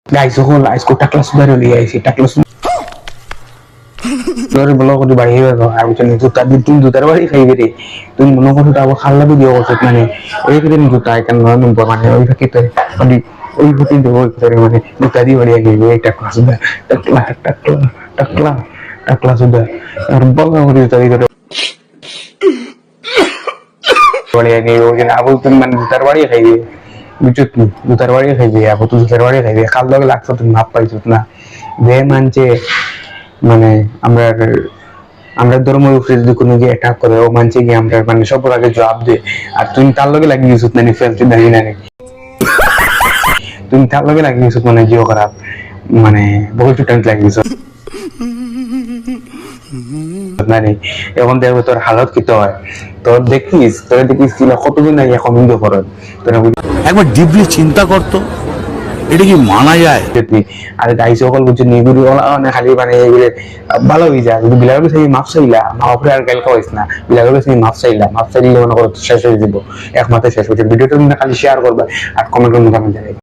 Guys সকল আজকে টাকলা সুদারে লিয়ে আইছি টাকলা সুদারে বলো কত বাড়ি হয়ে গেল আর বুঝছেন জুতা দিন তিন জুতার বাড়ি খাইবে রে তুমি মনে করো তো আবার খাল্লা দিয়ে অবস্থা মানে এই করে জুতা কেন নম্বর মানে ওই ক্ষেত্রে মানে ওই হতে দেবো ভিতরে মানে জুতা দিয়ে বাড়ি গেবে এই টাকলা সুদা টাকলা টাকলা টাকলা টাকলা সুদা আর বলা করে জুতা দিয়ে বাড়ি গেবে ওই আবু তুমি মানে জুতার বাড়ি খাইবে বুঝছত নি জুতার বাড়ি খাইবে আবু তো জুতার বাড়ি খাইবে খাল লগে লাগছো তুমি ভাব পাইছত না যে মানছে মানে আমরা ধর্মের উপরে যদি কোনো গিয়ে অ্যাটাক করে ও মানছে গিয়ে আমরা মানে সবার আগে জবাব দে আর তুমি তার লগে লাগিয়ে গেছো মানে ফেলতে দাঁড়িয়ে না তুমি তার লগে লাগিয়ে গেছো মানে জিও খারাপ মানে বহু টাইম লাগিয়ে গেছো মানে এখন দেখবো তোর হালত কি হয় তোর দেখিস কিনা কতদিন আগে এখন ইন্দো করত তোরা একবার ডিপলি চিন্তা করতো এটা কি মানা যায়? আর গাই সকল বুঝছে নিগুড়ি মানে খালি মানে এগুলো ভালো হয়ে যায় কিন্তু বিলাগের সেই মাপ চাইলা মা ওপরে আর গাইল খাওয়াইস না বিলাগের সেই মাপ চাইলে মনে করো শেষ হয়ে যাবো এক মাথায় শেষ হচ্ছে ভিডিওটা খালি শেয়ার করবে আর কমেন্টের মধ্যে আমি জানাই।